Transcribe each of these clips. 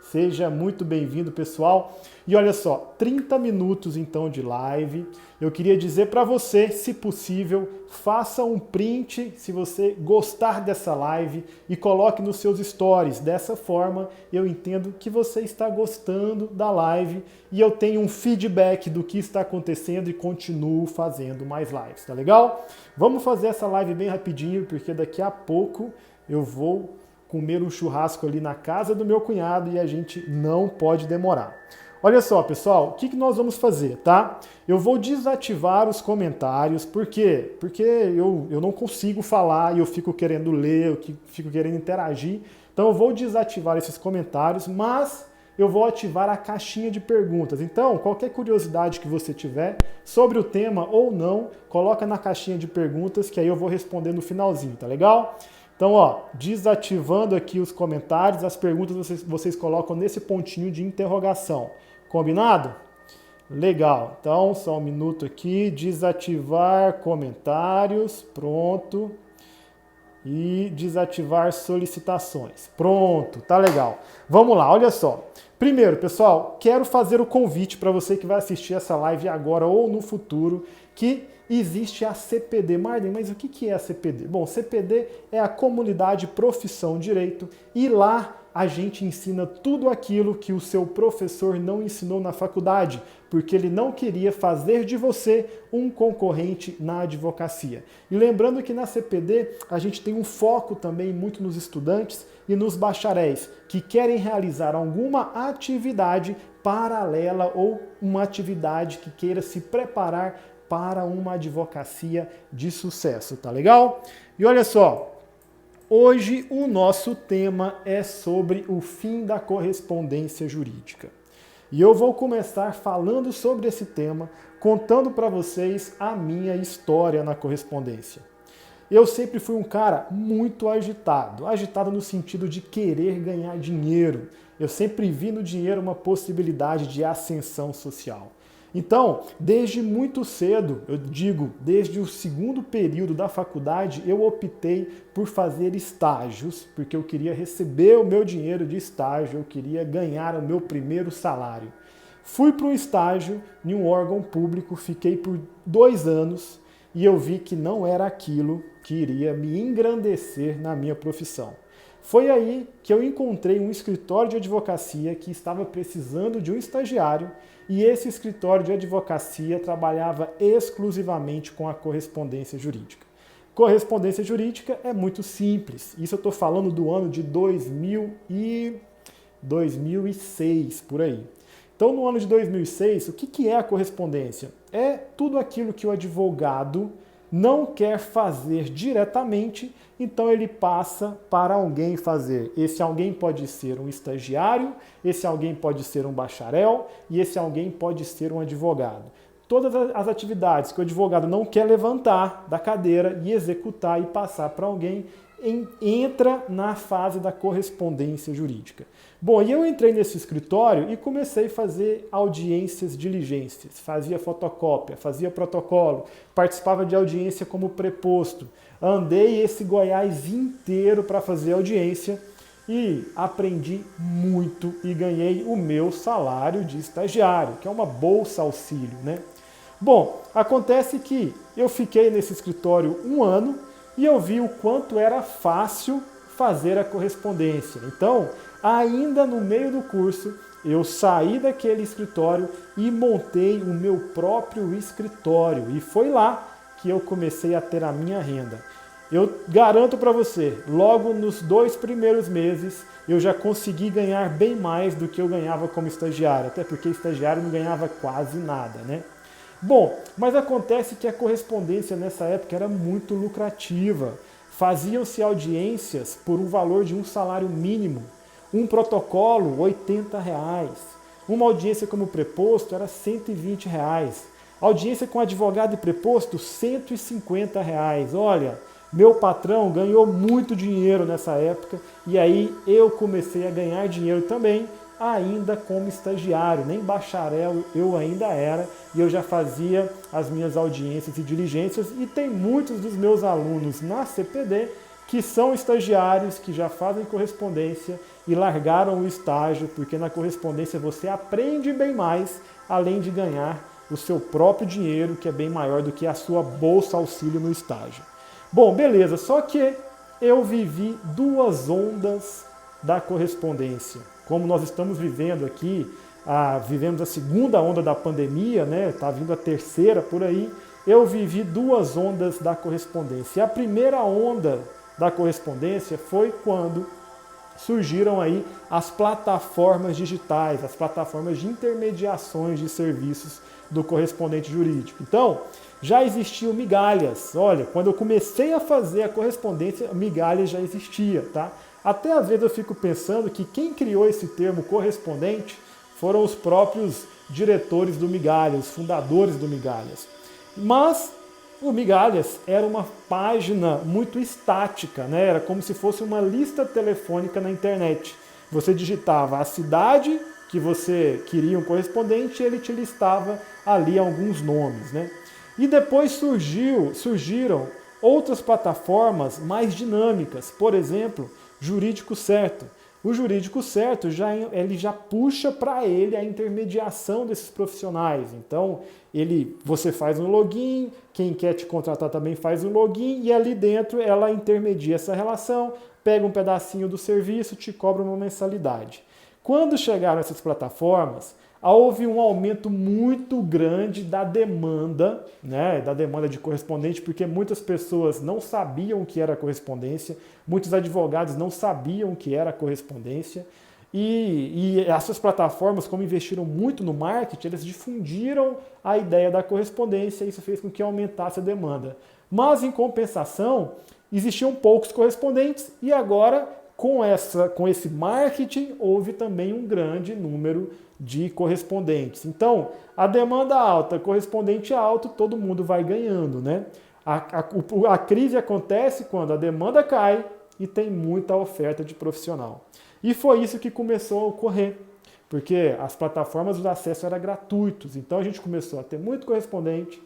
Seja muito bem-vindo, pessoal. E olha só, 30 minutos então de live. Eu queria dizer para você, se possível, faça um print se você gostar dessa live e coloque nos seus stories. Dessa forma, eu entendo que você está gostando da live e eu tenho um feedback do que está acontecendo e continuo fazendo mais lives, tá legal? Vamos fazer essa live bem rapidinho, porque daqui a pouco eu vou comer um churrasco ali na casa do meu cunhado e a gente não pode demorar. Olha só, pessoal, o que nós vamos fazer, tá? Eu vou desativar os comentários, por quê? Porque eu não consigo falar e eu fico querendo ler, eu fico querendo interagir, então eu vou desativar esses comentários, mas eu vou ativar a caixinha de perguntas. Então, qualquer curiosidade que você tiver sobre o tema ou não, coloca na caixinha de perguntas que aí eu vou responder no finalzinho, tá legal? Então, ó, desativando aqui os comentários, as perguntas vocês colocam nesse pontinho de interrogação. Combinado? Legal. Então, só um minuto aqui, desativar comentários, pronto. E desativar solicitações. Pronto, tá legal. Vamos lá, olha só. Primeiro, pessoal, quero fazer o convite para você que vai assistir essa live agora ou no futuro, que existe a CPD. Marden, mas o que é a CPD? Bom, CPD é a Comunidade Profissão Direito e lá a gente ensina tudo aquilo que o seu professor não ensinou na faculdade, porque ele não queria fazer de você um concorrente na advocacia. E lembrando que na CPD a gente tem um foco também muito nos estudantes e nos bacharéis que querem realizar alguma atividade paralela ou uma atividade que queira se preparar para uma advocacia de sucesso, tá legal? E olha só, hoje o nosso tema é sobre o fim da correspondência jurídica. E eu vou começar falando sobre esse tema, contando para vocês a minha história na correspondência. Eu sempre fui um cara muito agitado, agitado no sentido de querer ganhar dinheiro. Eu sempre vi no dinheiro uma possibilidade de ascensão social. Então, desde muito cedo, eu digo, desde o segundo período da faculdade, eu optei por fazer estágios, porque eu queria receber o meu dinheiro de estágio, eu queria ganhar o meu primeiro salário. Fui para um estágio em um órgão público, fiquei por 2 anos e eu vi que não era aquilo que iria me engrandecer na minha profissão. Foi aí que eu encontrei um escritório de advocacia que estava precisando de um estagiário e esse escritório de advocacia trabalhava exclusivamente com a correspondência jurídica. Correspondência jurídica é muito simples. Isso eu estou falando do ano de 2006, por aí. Então, no ano de 2006, o que é a correspondência? É tudo aquilo que o advogado não quer fazer diretamente, então ele passa para alguém fazer. Esse alguém pode ser um estagiário, esse alguém pode ser um bacharel e esse alguém pode ser um advogado. Todas as atividades que o advogado não quer levantar da cadeira e executar e passar para alguém, entra na fase da correspondência jurídica. Bom, e eu entrei nesse escritório e comecei a fazer audiências diligências, fazia fotocópia, fazia protocolo, participava de audiência como preposto, andei esse Goiás inteiro para fazer audiência e aprendi muito e ganhei o meu salário de estagiário, que é uma bolsa auxílio, né? Bom, acontece que eu fiquei nesse escritório 1 ano e eu vi o quanto era fácil fazer a correspondência. Então, ainda no meio do curso, eu saí daquele escritório e montei o meu próprio escritório. E foi lá que eu comecei a ter a minha renda. Eu garanto para você, logo nos 2 primeiros meses, eu já consegui ganhar bem mais do que eu ganhava como estagiário. Até porque estagiário não ganhava quase nada, né? Bom, mas acontece que a correspondência nessa época era muito lucrativa. Faziam-se audiências por um valor de um salário mínimo. Um protocolo, R$80. Uma audiência como preposto era R$120. Audiência com advogado e preposto, R$150. Olha, meu patrão ganhou muito dinheiro nessa época e aí eu comecei a ganhar dinheiro também, ainda como estagiário, nem bacharel eu ainda era, e eu já fazia as minhas audiências e diligências, e tem muitos dos meus alunos na CPD que são estagiários que já fazem correspondência e largaram o estágio, porque na correspondência você aprende bem mais, além de ganhar o seu próprio dinheiro, que é bem maior do que a sua bolsa auxílio no estágio. Bom, beleza, só que eu vivi duas ondas da correspondência. Como nós estamos vivendo aqui, vivemos a segunda onda da pandemia, né? Está vindo a terceira por aí. Eu vivi duas ondas da correspondência. E a primeira onda da correspondência foi quando surgiram aí as plataformas digitais, as plataformas de intermediações de serviços do correspondente jurídico. Então, já existiam migalhas. Olha, quando eu comecei a fazer a correspondência, migalhas já existia, tá? Até às vezes eu fico pensando que quem criou esse termo correspondente foram os próprios diretores do Migalhas, os fundadores do Migalhas. Mas o Migalhas era uma página muito estática, né? Era como se fosse uma lista telefônica na internet. Você digitava a cidade que você queria um correspondente e ele te listava ali alguns nomes, né? E depois surgiram outras plataformas mais dinâmicas, por exemplo, Jurídico Certo. O Jurídico Certo ele já puxa para ele a intermediação desses profissionais. Então, você faz um login, quem quer te contratar também faz um login e ali dentro ela intermedia essa relação, pega um pedacinho do serviço, te cobra uma mensalidade. Quando chegaram essas plataformas, houve um aumento muito grande da demanda, né, da demanda de correspondente, porque muitas pessoas não sabiam o que era correspondência, muitos advogados não sabiam o que era correspondência, e essas plataformas, como investiram muito no marketing, eles difundiram a ideia da correspondência e isso fez com que aumentasse a demanda. Mas, em compensação, existiam poucos correspondentes e agora, com esse marketing, houve também um grande número de correspondentes. Então, a demanda alta, correspondente alto, todo mundo vai ganhando, né? A crise acontece quando a demanda cai e tem muita oferta de profissional. E foi isso que começou a ocorrer, porque as plataformas de acesso eram gratuitos, então a gente começou a ter muito correspondente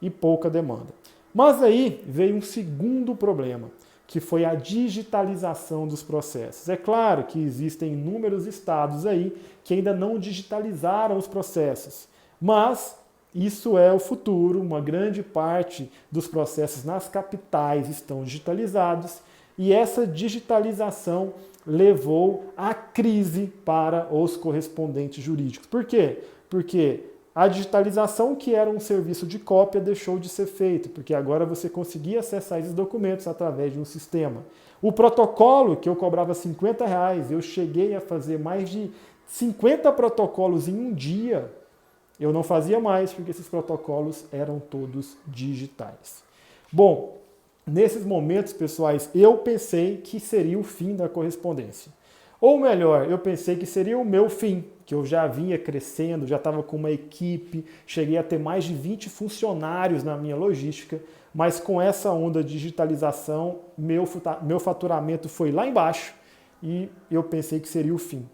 e pouca demanda. Mas aí veio um segundo problema, que foi a digitalização dos processos. É claro que existem inúmeros estados aí que ainda não digitalizaram os processos, mas isso é o futuro, uma grande parte dos processos nas capitais estão digitalizados e essa digitalização levou à crise para os correspondentes jurídicos. Por quê? Porque a digitalização, que era um serviço de cópia, deixou de ser feito, porque agora você conseguia acessar esses documentos através de um sistema. O protocolo, que eu cobrava R$50, eu cheguei a fazer mais de 50 protocolos em um dia. Eu não fazia mais, porque esses protocolos eram todos digitais. Bom, nesses momentos, pessoais, eu pensei que seria o fim da correspondência. Ou melhor, eu pensei que seria o meu fim, que eu já vinha crescendo, já estava com uma equipe, cheguei a ter mais de 20 funcionários na minha logística, mas com essa onda de digitalização, meu faturamento foi lá embaixo e eu pensei que seria o fim.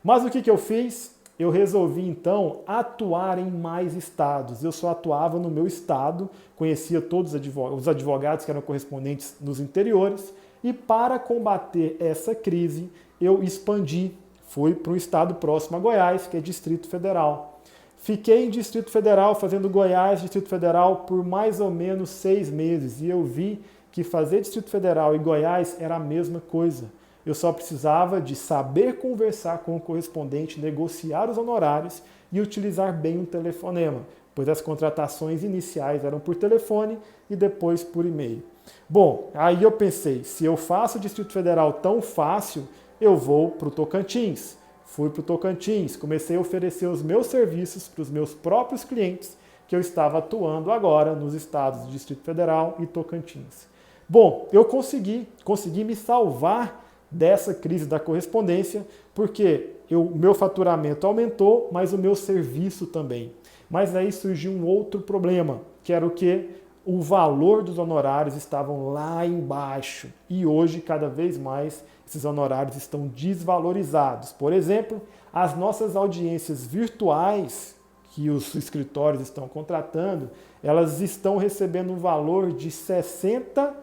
Mas o que eu fiz? Eu resolvi então atuar em mais estados. Eu só atuava no meu estado, conhecia todos os advogados que eram correspondentes nos interiores e para combater essa crise, eu expandi, fui para um estado próximo a Goiás, que é Distrito Federal. Fiquei em Distrito Federal, fazendo Goiás, Distrito Federal, por mais ou menos 6 meses. E eu vi que fazer Distrito Federal e Goiás era a mesma coisa. Eu só precisava de saber conversar com o correspondente, negociar os honorários e utilizar bem um telefonema, pois as contratações iniciais eram por telefone e depois por e-mail. Bom, aí eu pensei, se eu faço o Distrito Federal tão fácil, eu vou para o Tocantins. Fui para o Tocantins, comecei a oferecer os meus serviços para os meus próprios clientes, que eu estava atuando agora nos estados do Distrito Federal e Tocantins. Bom, eu consegui me salvar dessa crise da correspondência, porque o meu faturamento aumentou, mas o meu serviço também. Mas aí surgiu um outro problema, que era o quê? O valor dos honorários estavam lá embaixo e hoje, cada vez mais, esses honorários estão desvalorizados. Por exemplo, as nossas audiências virtuais que os escritórios estão contratando, elas estão recebendo um valor de R$ 60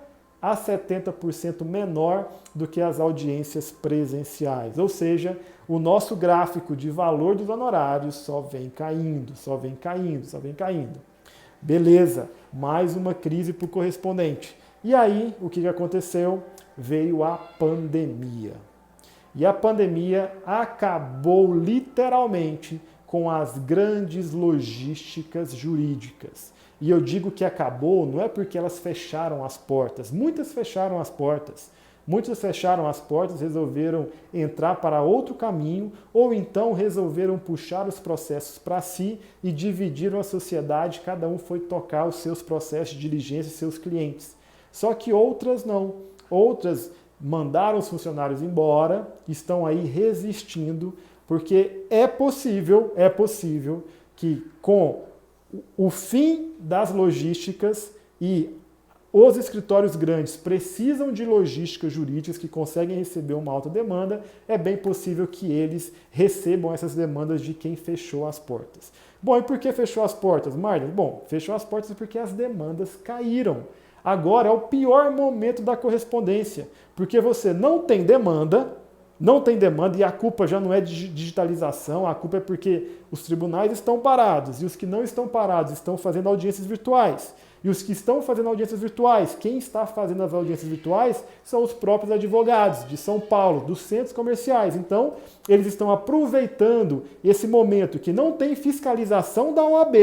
a 70% menor do que as audiências presenciais. Ou seja, o nosso gráfico de valor dos honorários só vem caindo, só vem caindo, só vem caindo. Beleza, mais uma crise para o correspondente. E aí, o que aconteceu? Veio a pandemia. E a pandemia acabou literalmente com as grandes logísticas jurídicas. E eu digo que acabou não é porque elas fecharam as portas. Muitas fecharam as portas. Muitos fecharam as portas, resolveram entrar para outro caminho, ou então resolveram puxar os processos para si e dividiram a sociedade, cada um foi tocar os seus processos de diligência e seus clientes. Só que outras não. Outras mandaram os funcionários embora, estão aí resistindo, porque é possível que com o fim das logísticas e os escritórios grandes precisam de logísticas jurídicas que conseguem receber uma alta demanda, é bem possível que eles recebam essas demandas de quem fechou as portas. Bom, e por que fechou as portas, Marlon? Bom, fechou as portas porque as demandas caíram. Agora é o pior momento da correspondência, porque você não tem demanda e a culpa já não é de digitalização, a culpa é porque os tribunais estão parados e os que não estão parados estão fazendo audiências virtuais. E os que estão fazendo audiências virtuais, quem está fazendo as audiências virtuais são os próprios advogados de São Paulo, dos centros comerciais. Então, eles estão aproveitando esse momento que não tem fiscalização da OAB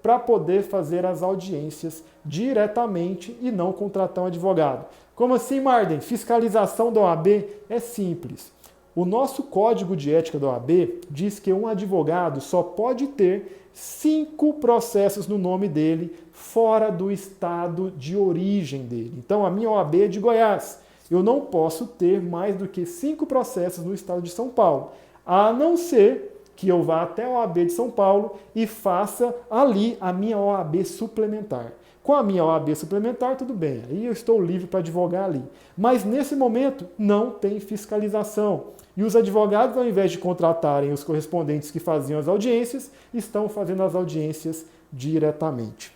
para poder fazer as audiências diretamente e não contratar um advogado. Como assim, Marden? Fiscalização da OAB é simples. O nosso código de ética da OAB diz que um advogado só pode ter 5 processos no nome dele fora do estado de origem dele. Então, a minha OAB é de Goiás. Eu não posso ter mais do que 5 processos no estado de São Paulo, a não ser que eu vá até a OAB de São Paulo e faça ali a minha OAB suplementar. Com a minha OAB suplementar, tudo bem, aí eu estou livre para advogar ali. Mas nesse momento não tem fiscalização. E os advogados, ao invés de contratarem os correspondentes que faziam as audiências, estão fazendo as audiências diretamente.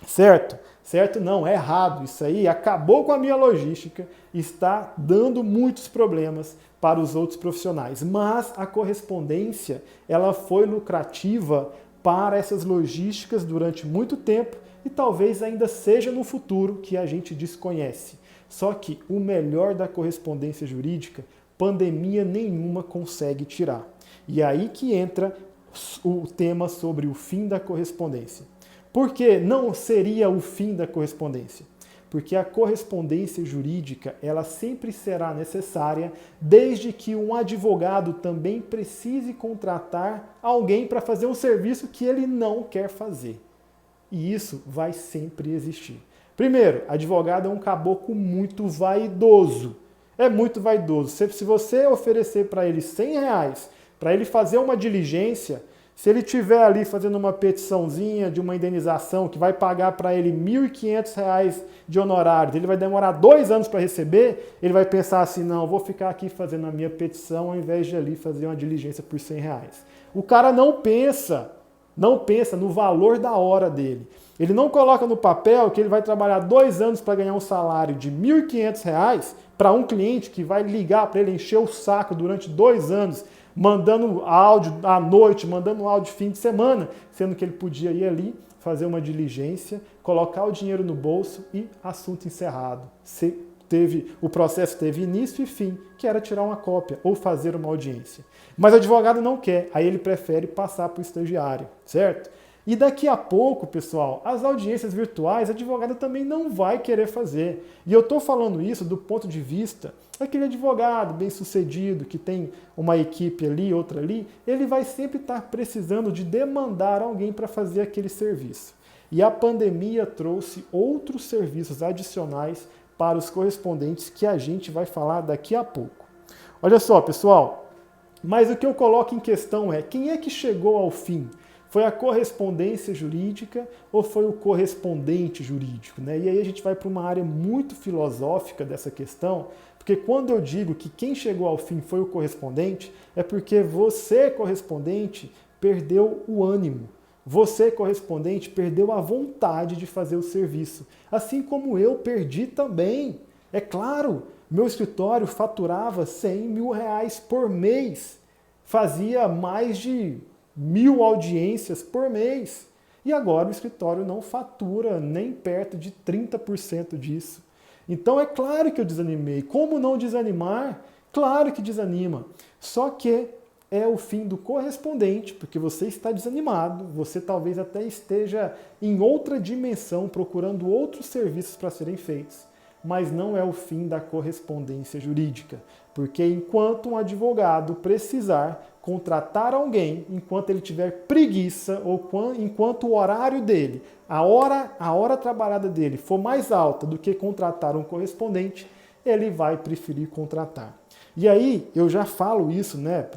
Certo? Certo? Não, é errado. Isso aí acabou com a minha logística, está dando muitos problemas para os outros profissionais. Mas a correspondência, ela foi lucrativa para essas logísticas durante muito tempo e talvez ainda seja no futuro que a gente desconhece. Só que o melhor da correspondência jurídica, pandemia nenhuma consegue tirar. E é aí que entra o tema sobre o fim da correspondência. Por que não seria o fim da correspondência? Porque a correspondência jurídica, ela sempre será necessária desde que um advogado também precise contratar alguém para fazer um serviço que ele não quer fazer. E isso vai sempre existir. Primeiro, advogado é um caboclo muito vaidoso. É muito vaidoso. Se você oferecer para ele R$100, para ele fazer uma diligência, se ele estiver ali fazendo uma petiçãozinha de uma indenização que vai pagar para ele R$1.500 de honorários, ele vai demorar 2 anos para receber, ele vai pensar assim, não, vou ficar aqui fazendo a minha petição ao invés de ali fazer uma diligência por R$100. O cara não pensa no valor da hora dele. Ele não coloca no papel que ele vai trabalhar 2 anos para ganhar um salário de R$1.500 para um cliente que vai ligar para ele encher o saco durante 2 anos, mandando áudio à noite, mandando áudio fim de semana, sendo que ele podia ir ali, fazer uma diligência, colocar o dinheiro no bolso e assunto encerrado. O processo teve início e fim, que era tirar uma cópia ou fazer uma audiência. Mas o advogado não quer, aí ele prefere passar para o estagiário, certo? E daqui a pouco, pessoal, as audiências virtuais, o advogado também não vai querer fazer. E eu estou falando isso do ponto de vista daquele advogado bem-sucedido, que tem uma equipe ali, outra ali, ele vai sempre estar precisando de demandar alguém para fazer aquele serviço. E a pandemia trouxe outros serviços adicionais para os correspondentes que a gente vai falar daqui a pouco. Olha só, pessoal, mas o que eu coloco em questão é quem é que chegou ao fim? Foi a correspondência jurídica ou foi o correspondente jurídico? Né? E aí a gente vai para uma área muito filosófica dessa questão, porque quando eu digo que quem chegou ao fim foi o correspondente, é porque você, correspondente, perdeu o ânimo. Você, correspondente, perdeu a vontade de fazer o serviço. Assim como eu perdi também. É claro, meu escritório faturava 100 mil reais por mês, fazia mais de 1.000 audiências por mês. E agora o escritório não fatura nem perto de 30% disso. Então é claro que eu desanimei. Como não desanimar? Claro que desanima. Só que é o fim do correspondente, porque você está desanimado, você talvez até esteja em outra dimensão procurando outros serviços para serem feitos. Mas não é o fim da correspondência jurídica, porque enquanto um advogado precisar contratar alguém, enquanto ele tiver preguiça ou enquanto o horário dele, a hora trabalhada dele for mais alta do que contratar um correspondente, ele vai preferir contratar. E aí, eu já falo isso, né,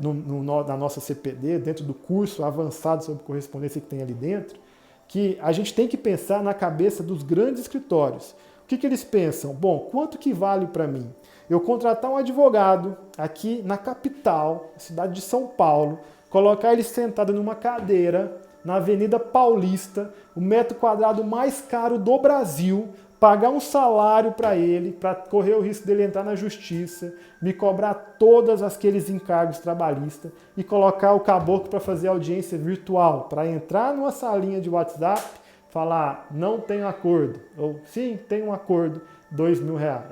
na nossa CPD, dentro do curso avançado sobre correspondência que tem ali dentro, que a gente tem que pensar na cabeça dos grandes escritórios. O que eles pensam? Bom, quanto que vale para mim? Eu contratar um advogado aqui na capital, cidade de São Paulo, colocar ele sentado numa cadeira na Avenida Paulista, o metro quadrado mais caro do Brasil, pagar um salário para ele, para correr o risco dele entrar na justiça, me cobrar todos aqueles encargos trabalhistas e colocar o caboclo para fazer audiência virtual, para entrar numa salinha de WhatsApp, falar, não tenho acordo, ou sim, tem um acordo, R$2.000.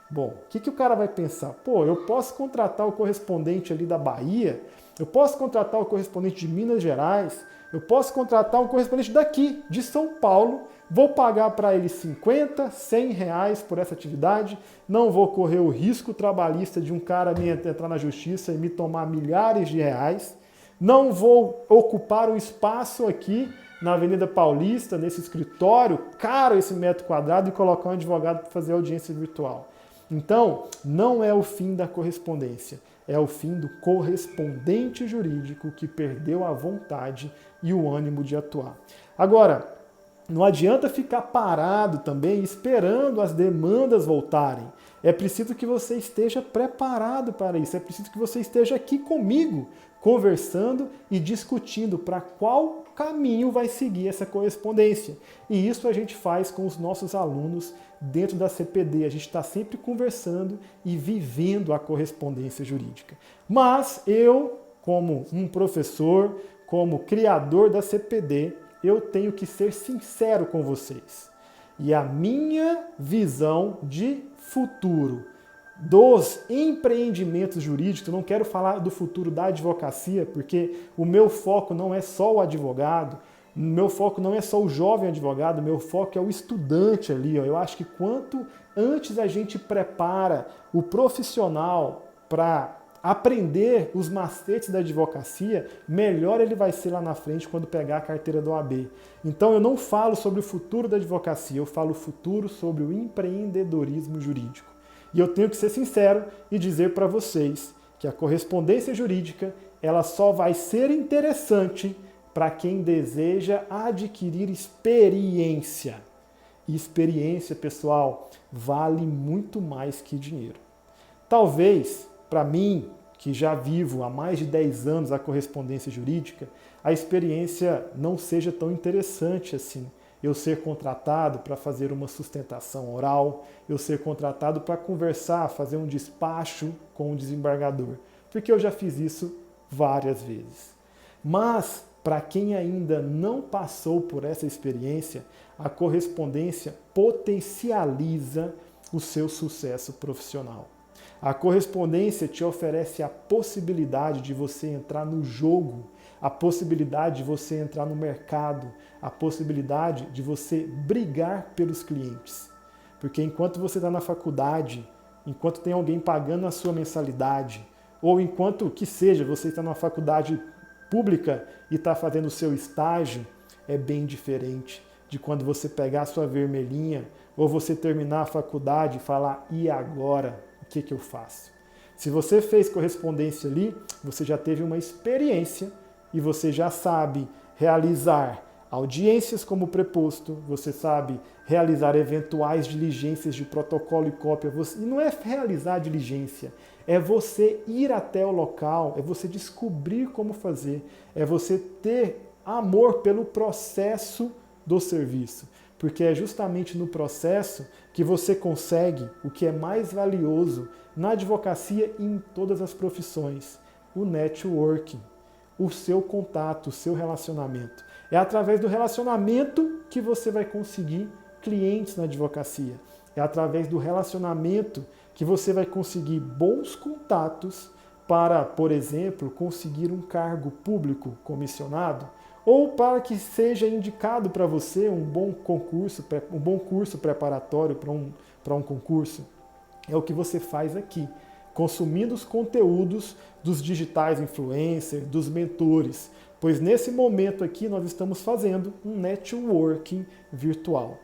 Bom, o que o cara vai pensar? Pô, eu posso contratar o correspondente ali da Bahia, eu posso contratar o correspondente de Minas Gerais, eu posso contratar um correspondente daqui, de São Paulo, vou pagar para ele 50, 100 reais por essa atividade, não vou correr o risco trabalhista de um cara me entrar na justiça e me tomar milhares de reais, não vou ocupar um espaço aqui na Avenida Paulista, nesse escritório, caro esse metro quadrado, e colocar um advogado para fazer audiência virtual. Então, não é o fim da correspondência, é o fim do correspondente jurídico que perdeu a vontade e o ânimo de atuar. Agora, não adianta ficar parado também esperando as demandas voltarem. É preciso que você esteja preparado para isso, é preciso que você esteja aqui comigo, conversando e discutindo para qual caminho vai seguir essa correspondência. E isso a gente faz com os nossos alunos dentro da CPD. A gente está sempre conversando e vivendo a correspondência jurídica. Mas eu, como um professor, como criador da CPD, eu tenho que ser sincero com vocês. E a minha visão de futuro dos empreendimentos jurídicos, eu não quero falar do futuro da advocacia, porque o meu foco não é só o advogado, o meu foco não é só o jovem advogado, o meu foco é o estudante ali. Ó. Eu acho que quanto antes a gente prepara o profissional para aprender os macetes da advocacia, melhor ele vai ser lá na frente quando pegar a carteira da OAB. Então eu não falo sobre o futuro da advocacia, eu falo o futuro sobre o empreendedorismo jurídico. E eu tenho que ser sincero e dizer para vocês que a correspondência jurídica ela só vai ser interessante para quem deseja adquirir experiência. E experiência, pessoal, vale muito mais que dinheiro. Talvez, para mim, que já vivo há mais de 10 anos a correspondência jurídica, a experiência não seja tão interessante assim. Eu ser contratado para fazer uma sustentação oral, eu ser contratado para conversar, fazer um despacho com o desembargador, porque eu já fiz isso várias vezes. Mas, para quem ainda não passou por essa experiência, a correspondência potencializa o seu sucesso profissional. A correspondência te oferece a possibilidade de você entrar no jogo, a possibilidade de você entrar no mercado, a possibilidade de você brigar pelos clientes. Porque enquanto você está na faculdade, enquanto tem alguém pagando a sua mensalidade, ou enquanto que seja, você está numa faculdade pública e está fazendo o seu estágio, é bem diferente de quando você pegar a sua vermelhinha, ou você terminar a faculdade e falar, e agora? O que eu faço? Se você fez correspondência ali, você já teve uma experiência e você já sabe realizar audiências como preposto, você sabe realizar eventuais diligências de protocolo e cópia. E não é realizar diligência, é você ir até o local, é você descobrir como fazer, é você ter amor pelo processo do serviço. porque é justamente no processo que você consegue o que é mais valioso na advocacia e em todas as profissões, o networking, o seu contato, o seu relacionamento. É através do relacionamento que você vai conseguir clientes na advocacia. É através do relacionamento que você vai conseguir bons contatos para, por exemplo, conseguir um cargo público comissionado ou para que seja indicado para você um bom curso preparatório para um concurso. É o que você faz aqui, consumindo os conteúdos dos digitais influencers, dos mentores, pois nesse momento aqui nós estamos fazendo um networking virtual.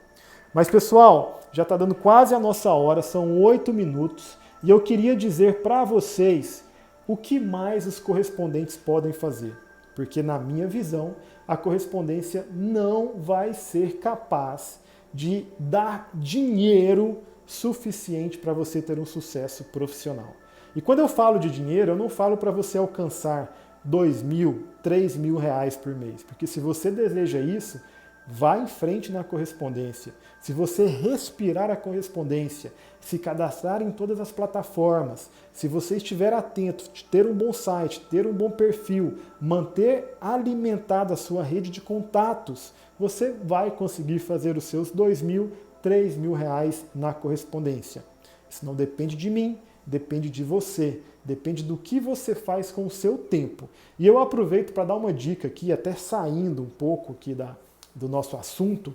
Mas pessoal, já está dando quase a nossa hora, são 8 minutos, e eu queria dizer para vocês o que mais os correspondentes podem fazer. Porque na minha visão, a correspondência não vai ser capaz de dar dinheiro suficiente para você ter um sucesso profissional. E quando eu falo de dinheiro, eu não falo para você alcançar 2.000, 3.000 reais por mês. Porque se você deseja isso, vá em frente na correspondência. Se você respirar a correspondência, se cadastrar em todas as plataformas, se você estiver atento, ter um bom site, ter um bom perfil, manter alimentada a sua rede de contatos, você vai conseguir fazer os seus 2.000, 3.000 reais na correspondência. Isso não depende de mim, depende de você, depende do que você faz com o seu tempo. E eu aproveito para dar uma dica aqui, até saindo um pouco aqui do nosso assunto,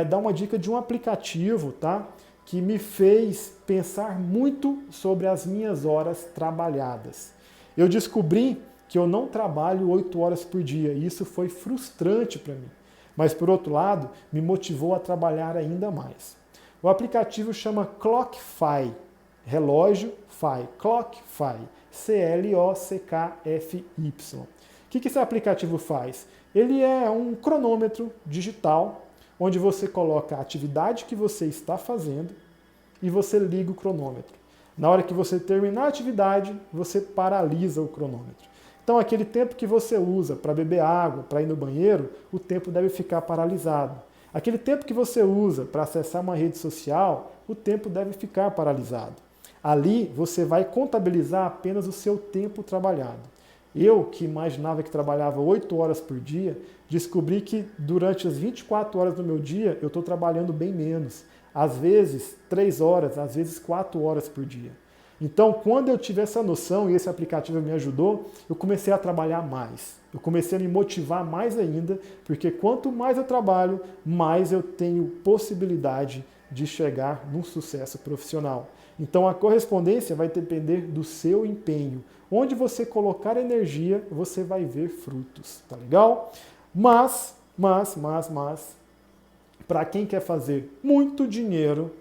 dar uma dica de um aplicativo, tá? Que me fez pensar muito sobre as minhas horas trabalhadas. Eu descobri que eu não trabalho 8 horas por dia e isso foi frustrante para mim. Mas, por outro lado, me motivou a trabalhar ainda mais. O aplicativo chama Clockify, relógio Fi, Clockify, C-L-O-C-K-F-Y. O que esse aplicativo faz? Ele é um cronômetro digital, onde você coloca a atividade que você está fazendo e você liga o cronômetro. Na hora que você terminar a atividade, você paralisa o cronômetro. Então, aquele tempo que você usa para beber água, para ir no banheiro, o tempo deve ficar paralisado. Aquele tempo que você usa para acessar uma rede social, o tempo deve ficar paralisado. Ali, você vai contabilizar apenas o seu tempo trabalhado. Eu, que imaginava que trabalhava 8 horas por dia, descobri que durante as 24 horas do meu dia, eu estou trabalhando bem menos. Às vezes, 3 horas, às vezes 4 horas por dia. Então, quando eu tive essa noção, e esse aplicativo me ajudou, eu comecei a trabalhar mais. Eu comecei a me motivar mais ainda, porque quanto mais eu trabalho, mais eu tenho possibilidade de chegar num sucesso profissional. Então, a correspondência vai depender do seu empenho. Onde você colocar energia, você vai ver frutos, tá legal? Mas, para quem quer fazer muito dinheiro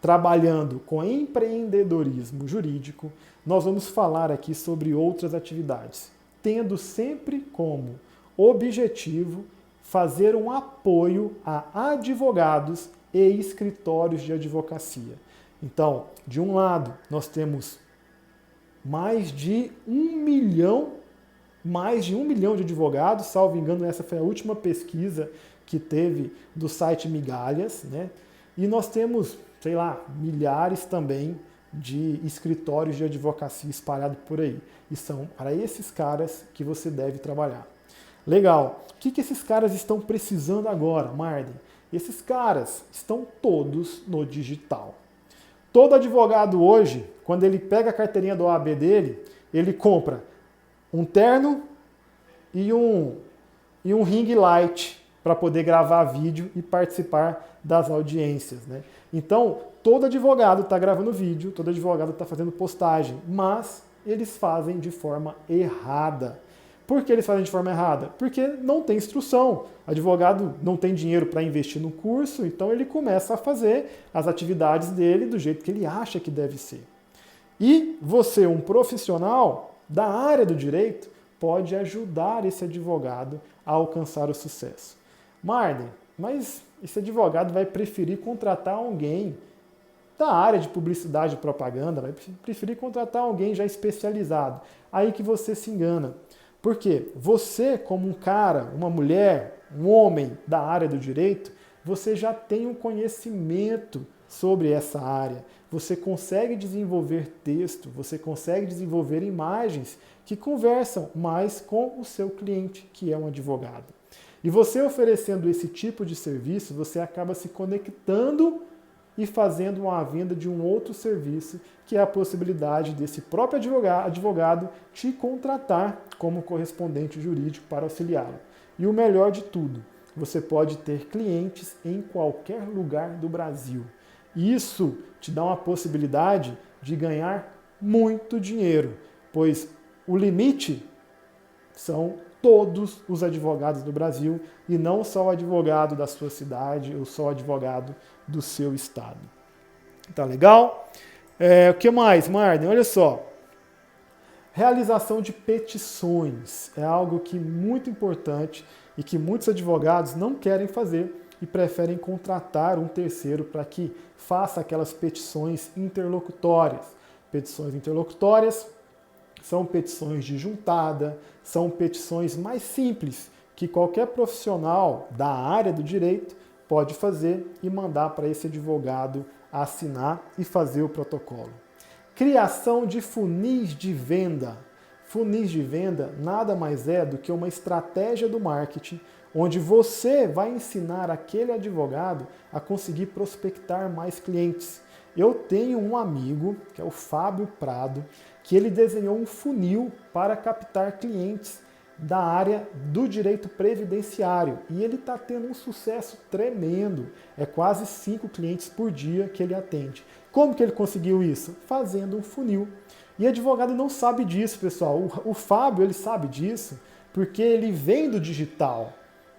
trabalhando com empreendedorismo jurídico, nós vamos falar aqui sobre outras atividades, tendo sempre como objetivo fazer um apoio a advogados e escritórios de advocacia. Então, de um lado, nós temos mais de 1 milhão de advogados, salvo engano, essa foi a última pesquisa que teve do site Migalhas, né? E nós temos, sei lá, milhares também de escritórios de advocacia espalhados por aí. E são para esses caras que você deve trabalhar. Legal. O que esses caras estão precisando agora, Marden? Esses caras estão todos no digital. Todo advogado hoje, quando ele pega a carteirinha do OAB dele, ele compra um terno e um ring light para poder gravar vídeo e participar das audiências, né? Então, todo advogado está gravando vídeo, todo advogado está fazendo postagem, mas eles fazem de forma errada. Por que eles fazem de forma errada? Porque não tem instrução. O advogado não tem dinheiro para investir no curso, então ele começa a fazer as atividades dele do jeito que ele acha que deve ser. E você, um profissional da área do direito, pode ajudar esse advogado a alcançar o sucesso. Marden, mas esse advogado vai preferir contratar alguém da área de publicidade e propaganda, vai preferir contratar alguém já especializado. Aí que você se engana. Por quê? Você, como um cara, uma mulher, um homem da área do direito, você já tem um conhecimento sobre essa área. Você consegue desenvolver texto, você consegue desenvolver imagens que conversam mais com o seu cliente, que é um advogado. E você oferecendo esse tipo de serviço, você acaba se conectando e fazendo uma venda de um outro serviço, que é a possibilidade desse próprio advogado te contratar como correspondente jurídico para auxiliá-lo. E o melhor de tudo, você pode ter clientes em qualquer lugar do Brasil. Isso te dá uma possibilidade de ganhar muito dinheiro, pois o limite são todos os advogados do Brasil e não só o advogado da sua cidade ou só o advogado do seu estado. Tá legal? O que mais, Marden? Olha só. Realização de petições é algo que é muito importante e que muitos advogados não querem fazer e preferem contratar um terceiro para que faça aquelas petições interlocutórias. Petições interlocutórias são petições de juntada, são petições mais simples que qualquer profissional da área do direito pode fazer e mandar para esse advogado assinar e fazer o protocolo. Criação de funis de venda. Funis de venda nada mais é do que uma estratégia do marketing onde você vai ensinar aquele advogado a conseguir prospectar mais clientes. Eu tenho um amigo, que é o Fábio Prado, que ele desenhou um funil para captar clientes da área do direito previdenciário. E ele está tendo um sucesso tremendo. É quase 5 clientes por dia que ele atende. Como que ele conseguiu isso? Fazendo um funil. E advogado não sabe disso, pessoal. O Fábio, ele sabe disso porque ele vem do digital.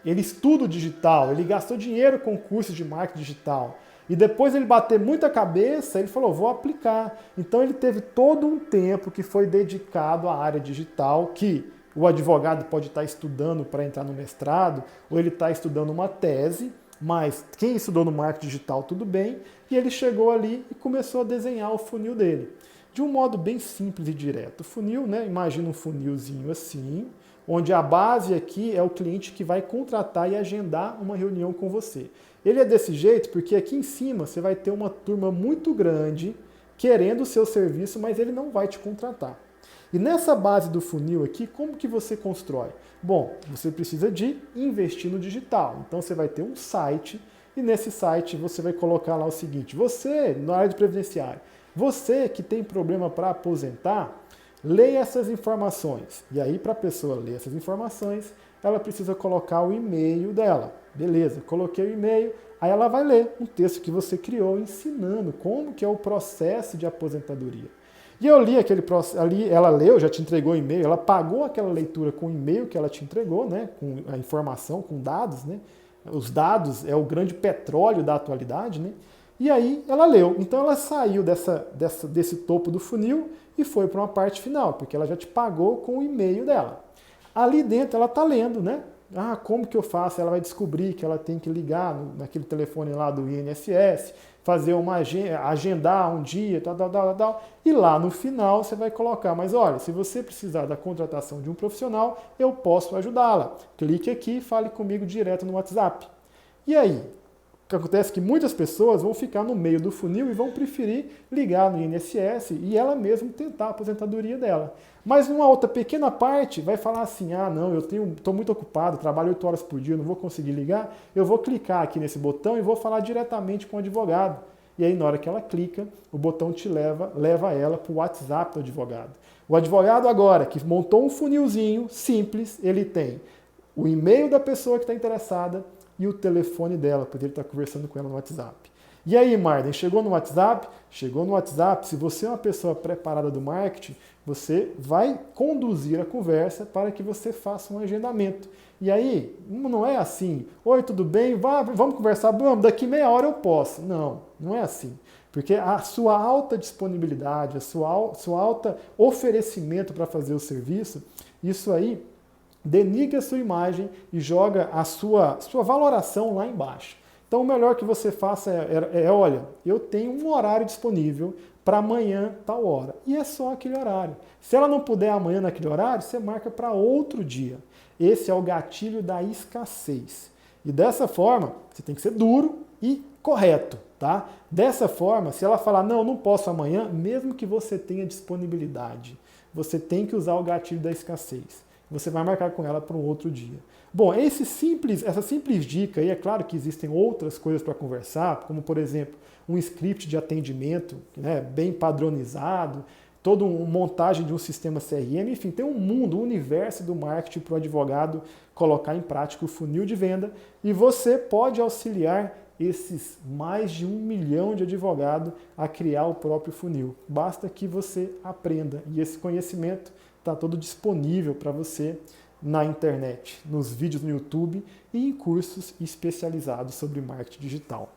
Ele estuda o digital, ele gastou dinheiro com cursos de marketing digital. E depois ele bater muita cabeça, ele falou, vou aplicar. Então ele teve todo um tempo que foi dedicado à área digital, que o advogado pode estar estudando para entrar no mestrado, ou ele está estudando uma tese, mas quem estudou no marketing digital, tudo bem, e ele chegou ali e começou a desenhar o funil dele. De um modo bem simples e direto. O funil, né? Imagina um funilzinho assim, onde a base aqui é o cliente que vai contratar e agendar uma reunião com você. Ele é desse jeito porque aqui em cima você vai ter uma turma muito grande querendo o seu serviço, mas ele não vai te contratar. E nessa base do funil aqui, como que você constrói? Bom, você precisa de investir no digital. Então você vai ter um site e nesse site você vai colocar lá o seguinte, você, na área de previdenciário, você que tem problema para aposentar, leia essas informações. E aí, para a pessoa ler essas informações, ela precisa colocar o e-mail dela. Beleza, coloquei o e-mail, aí ela vai ler um texto que você criou ensinando como que é o processo de aposentadoria. E eu li aquele processo, ali ela leu, já te entregou o e-mail, ela pagou aquela leitura com o e-mail que ela te entregou, né, com a informação, com dados, né? Os dados é o grande petróleo da atualidade, né? E aí ela leu. Então ela saiu desse topo do funil e foi para uma parte final, porque ela já te pagou com o e-mail dela. Ali dentro ela está lendo, né? Ah, como que eu faço? Ela vai descobrir que ela tem que ligar naquele telefone lá do INSS, fazer agendar um dia, tal. E lá no final você vai colocar, mas olha, se você precisar da contratação de um profissional, eu posso ajudá-la. Clique aqui e fale comigo direto no WhatsApp. E aí? O que acontece é que muitas pessoas vão ficar no meio do funil e vão preferir ligar no INSS e ela mesma tentar a aposentadoria dela. Mas numa outra pequena parte vai falar assim, ah não, eu estou muito ocupado, trabalho 8 horas por dia, não vou conseguir ligar, eu vou clicar aqui nesse botão e vou falar diretamente com o advogado. E aí na hora que ela clica, o botão te leva ela para o WhatsApp do advogado. O advogado agora, que montou um funilzinho simples, ele tem o e-mail da pessoa que está interessada, e o telefone dela, porque ele está conversando com ela no WhatsApp. E aí, Marden, chegou no WhatsApp? Chegou no WhatsApp. Se você é uma pessoa preparada do marketing, você vai conduzir a conversa para que você faça um agendamento. E aí, não é assim, oi, tudo bem? Vamos conversar? Vamos, daqui meia hora eu posso. Não é assim. Porque a sua alta disponibilidade, a sua alta oferecimento para fazer o serviço, isso aí denigra a sua imagem e joga a sua valoração lá embaixo. Então o melhor que você faça olha, eu tenho um horário disponível para amanhã, tal hora. E é só aquele horário. Se ela não puder amanhã naquele horário, você marca para outro dia. Esse é o gatilho da escassez. E dessa forma, você tem que ser duro e correto, tá? Dessa forma, se ela falar, não, não posso amanhã, mesmo que você tenha disponibilidade, você tem que usar o gatilho da escassez. Você vai marcar com ela para um outro dia. Bom, essa simples dica aí, é claro que existem outras coisas para conversar, como por exemplo, um script de atendimento, né, bem padronizado, toda uma montagem de um sistema CRM, enfim, tem um mundo, um universo do marketing para o advogado colocar em prática o funil de venda e você pode auxiliar esses mais de 1 milhão de advogados a criar o próprio funil. Basta que você aprenda e esse conhecimento está todo disponível para você na internet, nos vídeos no YouTube e em cursos especializados sobre marketing digital.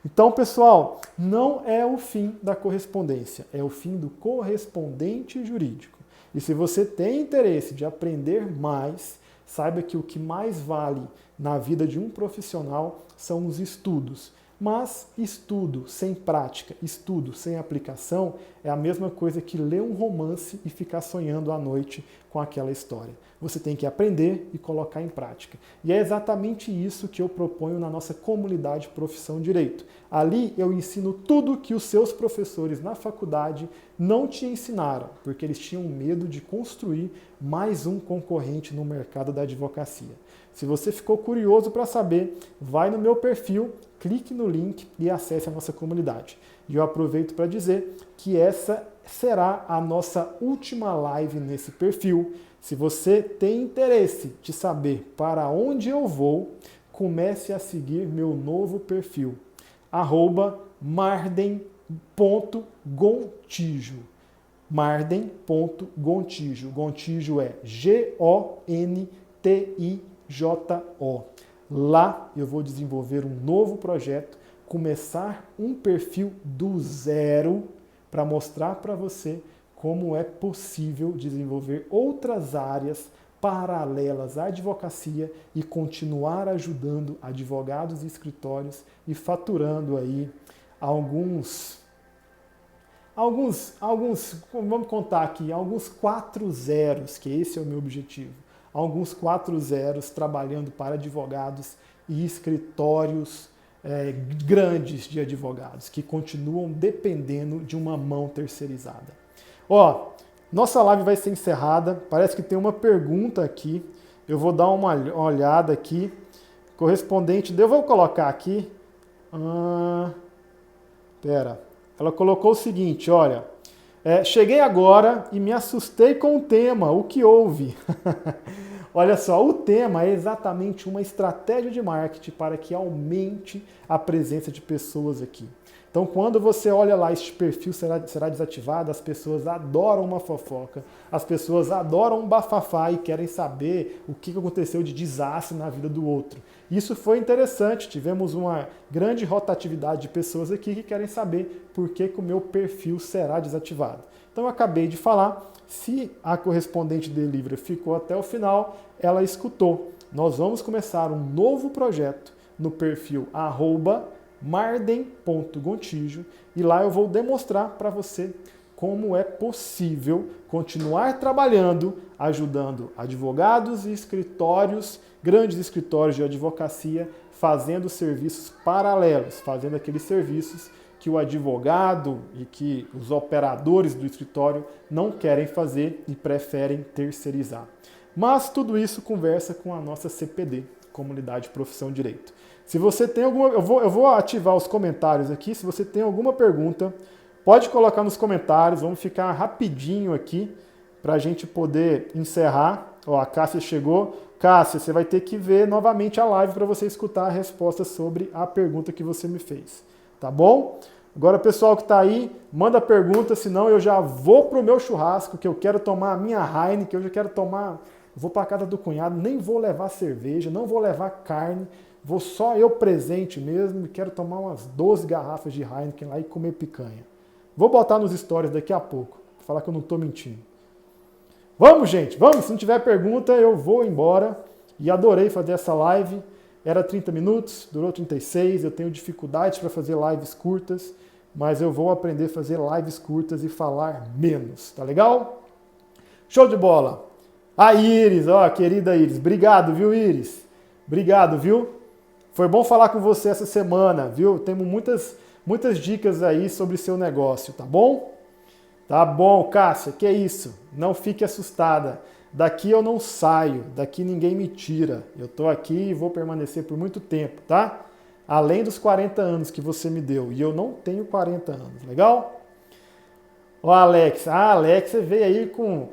Então, pessoal, não é o fim da correspondência, é o fim do correspondente jurídico. E se você tem interesse de aprender mais, saiba que o que mais vale na vida de um profissional são os estudos. Mas estudo sem prática, estudo sem aplicação é a mesma coisa que ler um romance e ficar sonhando à noite com aquela história. Você tem que aprender e colocar em prática. E é exatamente isso que eu proponho na nossa comunidade Profissão Direito. Ali eu ensino tudo que os seus professores na faculdade não te ensinaram, porque eles tinham medo de construir mais um concorrente no mercado da advocacia. Se você ficou curioso para saber, vai no meu perfil, clique no link e acesse a nossa comunidade. E eu aproveito para dizer que essa será a nossa última live nesse perfil. Se você tem interesse de saber para onde eu vou, comece a seguir meu novo perfil, @marden.gontijo. Marden.gontijo. Gontijo é Gontijo. Lá eu vou desenvolver um novo projeto, começar um perfil do zero para mostrar para você como é possível desenvolver outras áreas paralelas à advocacia e continuar ajudando advogados e escritórios e faturando aí vamos contar aqui, alguns 4 zeros, que esse é o meu objetivo. Alguns 4 zeros trabalhando para advogados e escritórios grandes de advogados, que continuam dependendo de uma mão terceirizada. Ó, nossa live vai ser encerrada, parece que tem uma pergunta aqui, eu vou dar uma olhada aqui, correspondente, eu vou colocar aqui, ela colocou o seguinte, olha, cheguei agora e me assustei com o tema, o que houve? Olha só, o tema é exatamente uma estratégia de marketing para que aumente a presença de pessoas aqui. Então, quando você olha lá, este perfil será desativado, as pessoas adoram uma fofoca, as pessoas adoram um bafafá e querem saber o que aconteceu de desastre na vida do outro. Isso foi interessante, tivemos uma grande rotatividade de pessoas aqui que querem saber por que o meu perfil será desativado. Então, eu acabei de falar, se a correspondente Delivery ficou até o final, ela escutou. Nós vamos começar um novo projeto no perfil @marden.gontijo e lá eu vou demonstrar para você como é possível continuar trabalhando, ajudando advogados e escritórios, grandes escritórios de advocacia, fazendo serviços paralelos, fazendo aqueles serviços que o advogado e que os operadores do escritório não querem fazer e preferem terceirizar. Mas tudo isso conversa com a nossa CPD, Comunidade Profissão Direito. Se você tem alguma... Eu vou ativar os comentários aqui. Se você tem alguma pergunta, pode colocar nos comentários. Vamos ficar rapidinho aqui para a gente poder encerrar. Ó, a Cássia chegou. Cássia, você vai ter que ver novamente a live para você escutar a resposta sobre a pergunta que você me fez. Tá bom? Agora, pessoal que está aí, manda pergunta, senão eu já vou pro meu churrasco, que eu quero tomar a minha Heineken, eu já quero tomar... Vou para a casa do cunhado, nem vou levar cerveja, não vou levar carne, vou só eu presente mesmo e quero tomar umas 12 garrafas de Heineken lá e comer picanha. Vou botar nos stories daqui a pouco, pra falar que eu não estou mentindo. Vamos, gente, vamos! Se não tiver pergunta, eu vou embora. E adorei fazer essa live. Era 30 minutos, durou 36, eu tenho dificuldades para fazer lives curtas, mas eu vou aprender a fazer lives curtas e falar menos, tá legal? Show de bola! A Iris, ó, querida Iris, obrigado, viu, Iris? Obrigado, viu? Foi bom falar com você essa semana, viu? Temos muitas dicas aí sobre seu negócio, tá bom? Tá bom, Cássia, que é isso? Não fique assustada. Daqui eu não saio, daqui ninguém me tira. Eu tô aqui e vou permanecer por muito tempo, tá? Além dos 40 anos que você me deu. E eu não tenho 40 anos, legal? Ó, Alex, a Alex veio aí com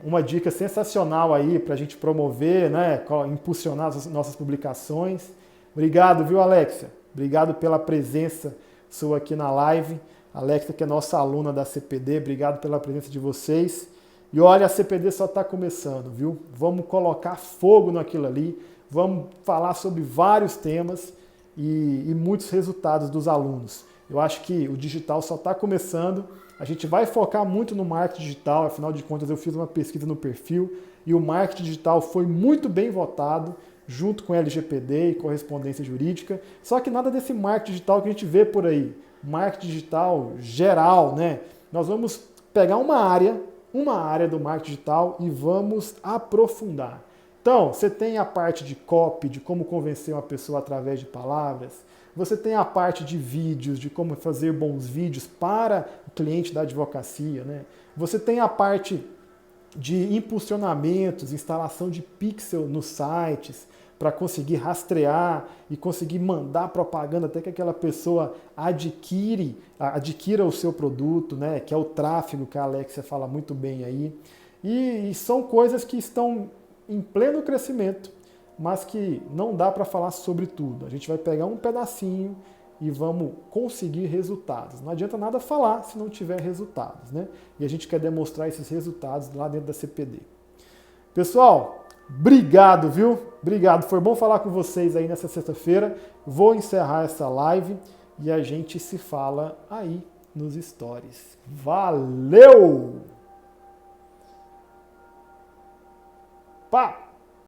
uma dica sensacional aí para a gente promover, né, impulsionar as nossas publicações. Obrigado, viu, Alexia? Obrigado pela presença sua aqui na live. Alexia, que é nossa aluna da CPD, obrigado pela presença de vocês. E olha, a CPD só está começando, viu? Vamos colocar fogo naquilo ali, vamos falar sobre vários temas e muitos resultados dos alunos. Eu acho que o digital só está começando. A gente vai focar muito no marketing digital, afinal de contas eu fiz uma pesquisa no perfil e o marketing digital foi muito bem votado, junto com LGPD e correspondência jurídica. Só que nada desse marketing digital que a gente vê por aí, marketing digital geral, né? Nós vamos pegar uma área do marketing digital e vamos aprofundar. Então, você tem a parte de copy, de como convencer uma pessoa através de palavras. Você tem a parte de vídeos, de como fazer bons vídeos para o cliente da advocacia, né? Você tem a parte de impulsionamentos, instalação de pixel nos sites, para conseguir rastrear e conseguir mandar propaganda até que aquela pessoa adquira o seu produto, né? Que é o tráfego, que a Alexia fala muito bem aí. E são coisas que estão em pleno crescimento, mas que não dá para falar sobre tudo. A gente vai pegar um pedacinho e vamos conseguir resultados. Não adianta nada falar se não tiver resultados, né? E a gente quer demonstrar esses resultados lá dentro da CPD. Pessoal, obrigado, viu? Obrigado. Foi bom falar com vocês aí nessa sexta-feira. Vou encerrar essa live e a gente se fala aí nos stories. Valeu! Pá!